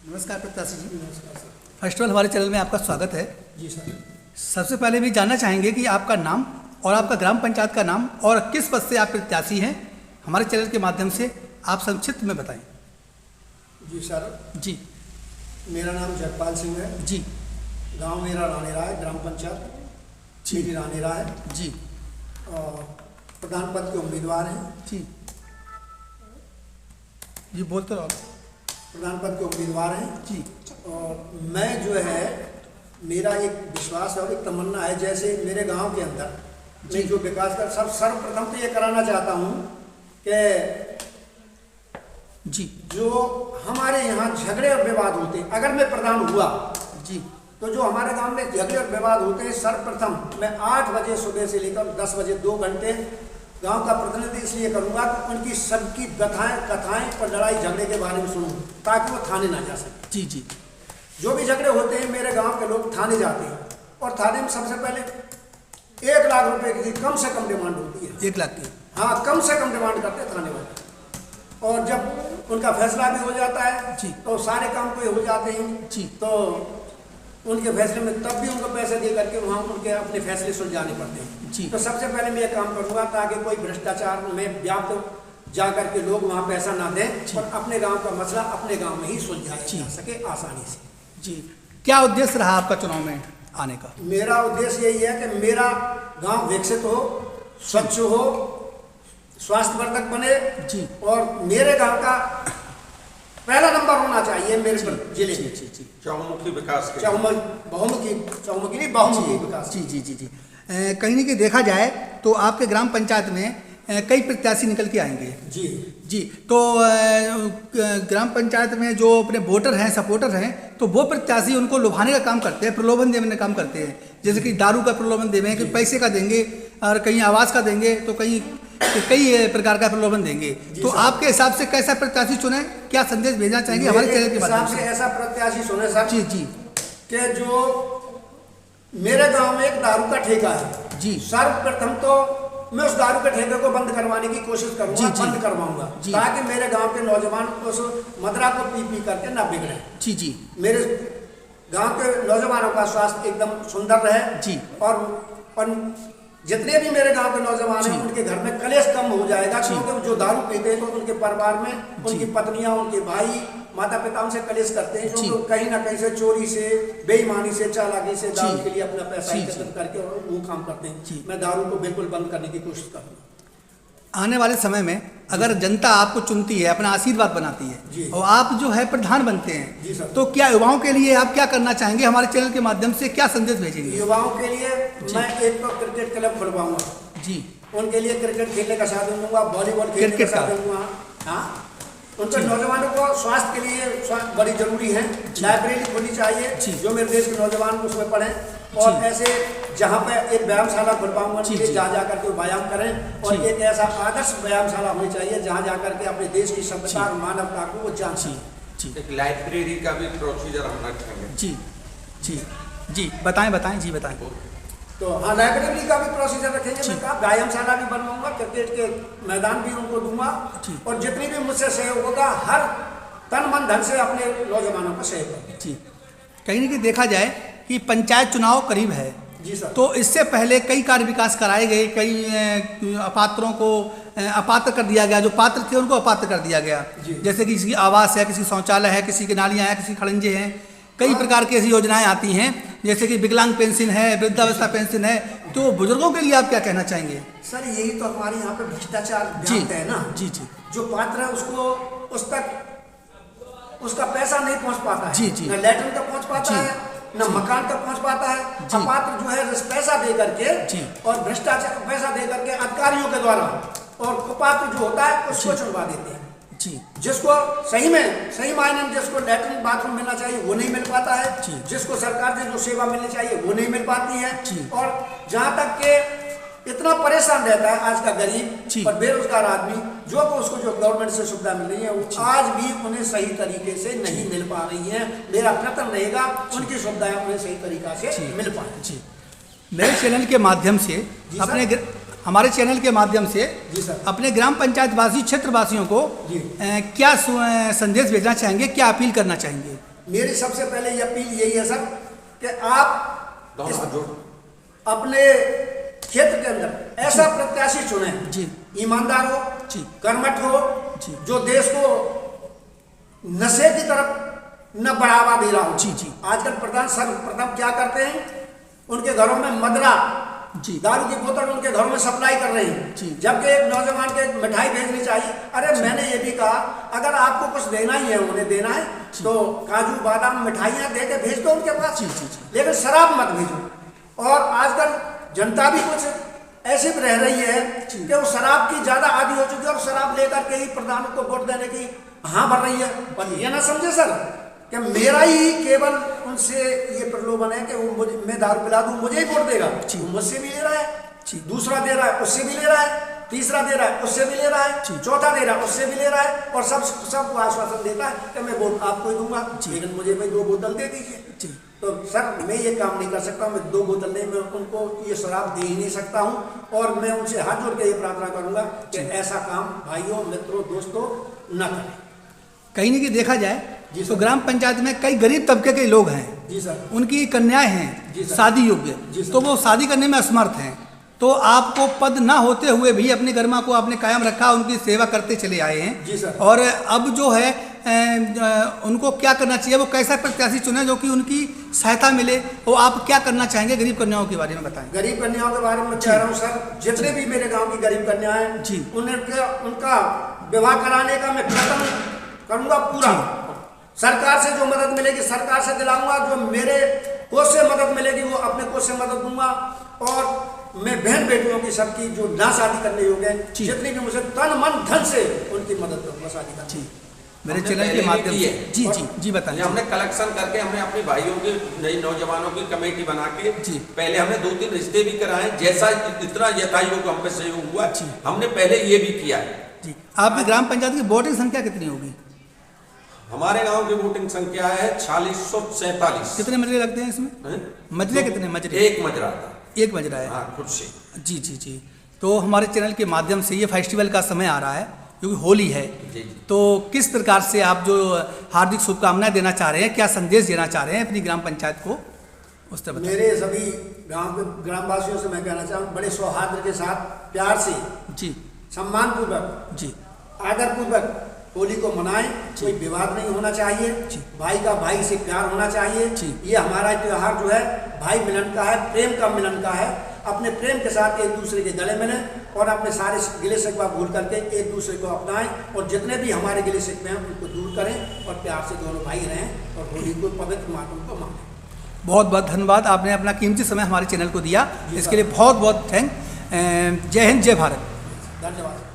नमस्कार प्रत्याशी जी। नमस्कार सर। फर्स्ट ऑफ ऑल हमारे चैनल में आपका स्वागत है। जी सर। सबसे पहले भी जानना चाहेंगे कि आपका नाम और आपका ग्राम पंचायत का नाम और किस पद से आप प्रत्याशी हैं, हमारे चैनल के माध्यम से आप संक्षिप्त में बताएं। जी सर, जी मेरा नाम जगपाल सिंह है। जी गांव मेरा रानेरा है, ग्राम पंचायत मेरी रानेरा है। जी और प्रधान पद के उम्मीदवार हैं। जी जी बोलते रहो। प्रधान पद के उम्मीदवार हैं जी और मैं जो है, मेरा एक विश्वास और एक तमन्ना है, जैसे मेरे गांव के अंदर मैं जो विकास कर सर्वप्रथम तो ये कराना चाहता हूँ कि जी जो हमारे यहाँ झगड़े और विवाद होते हैं, अगर मैं प्रधान हुआ जी तो जो हमारे गांव में झगड़े और विवाद होते हैं, सर्वप्रथम मैं 8 बजे सुबह से लेकर 10 बजे 2 घंटे गांव का प्रतिनिधि इसलिए करूंगा कि उनकी सबकी कथाएं और लड़ाई झगड़े के बारे में सुनूं, ताकि वो थाने ना जा सके। जी जी जो भी झगड़े होते हैं, मेरे गांव के लोग थाने जाते हैं और थाने में सबसे पहले 1 लाख रुपए की कम से कम डिमांड होती है। 1 लाख की? हाँ, कम से कम डिमांड करते हैं थाने वाले। और जब उनका फैसला भी हो जाता है जी तो सारे काम कोई हो जाते हैं जी। तो उनके फैसले में तब भी उनको पैसे दे करके वहाँ उनके अपने फैसले सुलझाने पड़ते हैं जी। तो सबसे पहले मैं ये काम करूँगा ताकि कोई भ्रष्टाचार में व्याप्त जा करके लोग वहाँ पैसा ना दें और अपने गांव का मसला अपने गांव में ही सुलझाया जा सके आसानी से। जी क्या उद्देश्य रहा आपका चुनाव में आने का? मेरा उद्देश्य यही है कि मेरा गांव विकसित हो, स्वच्छ हो, स्वास्थ्यवर्धक बने जी। और मेरे गांव का पहला नंबर होना चाहिए मेरे जिले में। जी चहुमुखी विकास के बहुमुखी विकास। जी जी जी जी कहीं ना कहीं देखा जाए तो आपके ग्राम पंचायत में कई प्रत्याशी निकल के आएंगे। जी जी तो ग्राम पंचायत में जो अपने वोटर हैं, सपोर्टर हैं, तो वो प्रत्याशी उनको लुभाने का काम करते हैं, प्रलोभन देने का काम करते हैं। जैसे कि दारू का प्रलोभन देंगे, कि पैसे का देंगे, और कहीं आवास का देंगे, तो कहीं कई प्रकार का प्रलोभन देंगे। तो आपके हिसाब से कैसा प्रत्याशी चुने, क्या संदेश भेजना चाहेंगे हमारे चैनल के हिसाब माध्यम से? से ऐसा प्रत्याशी चुने सर जी जी कि जो मेरे गांव में एक दारू का ठेका है जी। सर्वप्रथम तो मैं उस दारू के ठेके को बंद करवाने की कोशिश करूंगा, जी, जी। बंद करवाऊंगा, जी। ताकि मेरे गांव के नौजवान उस मदरा को पी पी करके ना बिगड़े। जी जी मेरे गांव के नौजवानों का स्वास्थ्य एकदम सुंदर रहे जी। और जितने भी मेरे गांव के नौजवान हैं उनके घर में कलेश कम हो जाएगा, क्योंकि जो दारू पीते हैं तो उनके परिवार में उनकी पत्नियां, उनके भाई, माता पिता उनसे कलेश करते हैं, जो कहीं ना कहीं से चोरी से, बेईमानी से, चालाकी से दारू के लिए अपना पैसा एकत्रित करके और वो काम करते हैं। मैं दारू को बिल्कुल बंद करने की कोशिश करूँगा। आने वाले समय में अगर जनता आपको चुनती है, अपना आशीर्वाद बनाती जी। है और आप जो है प्रधान बनते जी हैं, सर। तो क्या युवाओं के लिए आप क्या करना चाहेंगे, हमारे चैनल के माध्यम से क्या संदेश भेजेंगे? युवाओं के लिए मैं एक तो क्रिकेट क्लब खुलवाऊंगा जी। उनके लिए क्रिकेट खेलने का साधन दूंगा, वॉलीबॉल खेलने का साधन दूंगा। हाँ, उनके नौजवानों को स्वास्थ्य के लिए बड़ी जरूरी है। लाइब्रेरी खोलनी चाहिए जो मेरे देश के नौजवान उसमें पढ़ें, और ऐसे जहाँ पे एक व्यायामशाला खुलवाऊंगा, जहाँ जा करके व्यायाम करें, और एक ऐसा आदर्श व्यायामशाला होनी चाहिए जहाँ जा करके अपने देश की सभ्यता और मानवता को वो जान सकें। एक लाइब्रेरी का भी प्रोसीजर हम रखेंगे। जी जी जी बताएं बताएं जी बताएं। तो हाँ, लाइब्रेरी का भी प्रोसीजर रखेंगे। मैं कहा व्यायामशाला भी बनवाऊंगा, क्रिकेट के मैदान भी उनको दूंगा, और जितनी भी मुझसे सहयोग होगा हर तन मन धन से अपने नौजवानों को सहयोग करेंगे। जी कहीं ना कहीं देखा जाए कि पंचायत चुनाव करीब है। जी सर। तो इससे पहले कई कार्य विकास कराए गए, कई अपात्रों को अपात्र कर दिया गया, जो पात्र थे उनको अपात्र कर दिया गया। जैसे कि किसी की आवास है, किसी शौचालय है, किसी की नालियाँ हैं, किसी खड़ंजे हैं, कई प्रकार की ऐसी योजनाएं आती हैं, जैसे कि विकलांग पेंशन है, वृद्धावस्था पेंशन है। तो बुजुर्गों के लिए आप क्या कहना चाहेंगे? सर, यही तो हमारे यहाँ पे भ्रष्टाचार व्याप्त है ना। जी जी जो पात्र है उसको उस तक उसका पैसा नहीं पहुँच पाता है। जी जी। न लैट्रिन तक पहुँच पाता है, न मकान तक पहुँच पाता है। अपात्र जो है पैसा दे करके और भ्रष्टाचार पैसा दे करके अधिकारियों के द्वारा, और कुपात्र जो होता है उसको चुनवा देते हैं। जी जिसको सही मायने में जिसको लैट्रिन बाथरूम मिलना चाहिए वो नहीं मिल पाता है, जिसको सरकार से जो सेवा मिलनी चाहिए वो नहीं मिल पाती है। और जहाँ तक के इतना परेशान रहता है आज का गरीब और बेरोजगार आदमी, जो उसको जो गवर्नमेंट से सुविधा मिल रही है वो आज भी उन्हें सही तरीके से नहीं मिल पा रही है। मेरा प्रयत्न रहेगा उनकी सुविधाएं उन्हें सही तरीका से मिल पाए। जी मेरे चैनल के माध्यम से हमारे चैनल के माध्यम से अपने ग्राम पंचायत वासी क्षेत्रवासियों को क्या संदेश भेजना चाहेंगे, क्या अपील करना चाहेंगे? मेरी सबसे पहले ये अपील यही है सर कि आप दोनों हाथ जोड़। अपने क्षेत्र के अंदर ऐसा प्रत्याशी चुने जी ईमानदार हो, जी कर्मठ हो, जी जो देश को नशे की तरफ न बढ़ावा दे रहा हो। जी जी आजकल सर्वप्रथम क्या करते हैं, उनके घरों में मदरा जी दारू की बोतल उनके घरों में सप्लाई कर रहे हैं, जी। जबकि एक नौजवान के मिठाई भेजनी चाहिए। अरे मैंने ये भी कहा, अगर आपको कुछ देना ही है, उन्हें देना है तो काजू बादाम मिठाइयाँ दे के भेज दो उनके पास, जी जी जी लेकिन शराब मत भेजो। और आजकल जनता भी कुछ ऐसी भी रह रही है कि वो शराब की ज्यादा आदी हो चुकी है और शराब लेकर के ही प्रधानों को वोट देने की हाँ भर रही है। पर ये ना समझे सर कि मेरा ही केवल उनसे ये प्रलोभन है कि वो मुझे, मैं दारू पिला दूं मुझे ही वोट देगा। वो मुझसे भी ले रहा है, दूसरा दे रहा है उससे भी ले रहा है, तीसरा दे रहा है उससे भी ले रहा है, चौथा दे रहा है उससे भी ले रहा है, और सबको आश्वासन देता है कि मैं वोट आपको ही दूंगा, लेकिन मुझे भाई 2 बोतल दे दीजिए। तो सर मैं ये काम नहीं कर सकता, मैं 2 बोतल नहीं, मैं उनको ये शराब दे ही नहीं सकता हूँ। और मैं उनसे हाथ जोड़ के ये प्रार्थना करूंगा कि ऐसा काम भाइयों मित्रों दोस्तों न करें। कहीं ना कहीं देखा जाए जी तो ग्राम पंचायत में कई गरीब तबके के लोग हैं, जी सर, उनकी कन्याएं हैं जी सर। शादी योग्य, जी सर। तो वो शादी करने में असमर्थ हैं, तो आपको पद ना होते हुए भी अपनी गरिमा को आपने कायम रखा, उनकी सेवा करते चले आए हैं। जी सर। और अब जो है उनको क्या करना चाहिए, वो कैसा प्रत्याशी चुने जो कि उनकी सहायता मिले, वो आप क्या करना चाहेंगे गरीब कन्याओं के बारे में बताएं। गरीब कन्याओं के बारे में कह रहा हूँ सर, जितने भी मेरे गांव की गरीब कन्याएं जी। उनका विवाह कराने का मैं प्रयत्न करूंगा पूरा। सरकार से जो मदद मिलेगी सरकार से दिलाऊंगा, जो मेरे कोष से मदद मिलेगी वो अपने कोष से मदद दूंगा। और मैं बहन बेटियों की सबकी जो ना शादी करने योग्य है, जितनी भी मुझे तन मन धन से उनकी मदद करूंगा शादी करने। मेरे हमने चैनल के पहले माध्यम भी से की है। जी जी जी बताएं। ये हमने कलेक्शन करके हमने अपने भाइयों के नए नौजवानों की कमेटी बना के जी। पहले हमने 2-3 रिश्ते भी कराए, जैसा इतना यथायोग हम पे सहयोग हुआ जी। हमने पहले ये भी किया है। जी आपकी ग्राम पंचायत की वोटिंग संख्या कितनी होगी? हमारे गांव की वोटिंग संख्या है 4647। कितने मजरे लगते हैं इसमें? मजरे कितने मजरे? एक मजरा था। एक मजरा है। हाँ, खुद से। जी जी जी। तो हमारे चैनल के माध्यम से ये फेस्टिवल का समय आ रहा है क्योंकि होली है, जी। तो किस प्रकार से आप जो हार्दिक शुभकामनाएं देना चाह रहे हैं, क्या संदेश देना चाह रहे हैं अपनी ग्राम पंचायत को, उस तरह बताएं। मेरे सभी गांव के ग्रामवासियों से मैं कहना चाहूँ, बड़े सौहार्द के साथ प्यार से जी सम्मान पूर्वक जी आदर पूर्वक होली को मनाएं। कोई विवाद नहीं होना चाहिए, भाई का भाई से प्यार होना चाहिए। ये हमारा त्योहार जो है भाई मिलन का है, प्रेम का मिलन का है। अपने प्रेम के साथ एक दूसरे के गले मिलें और अपने सारे गिले शिकवा भूल करके एक दूसरे को अपनाएं, और जितने भी हमारे गिले शिकवे हैं उनको दूर करें और प्यार से दोनों भाई रहें और होली को पवित्र माध्यम को मानें। बहुत बहुत धन्यवाद, आपने अपना कीमती समय हमारे चैनल को दिया, इसके लिए बहुत बहुत थैंक। जय हिंद, जय भारत। धन्यवाद।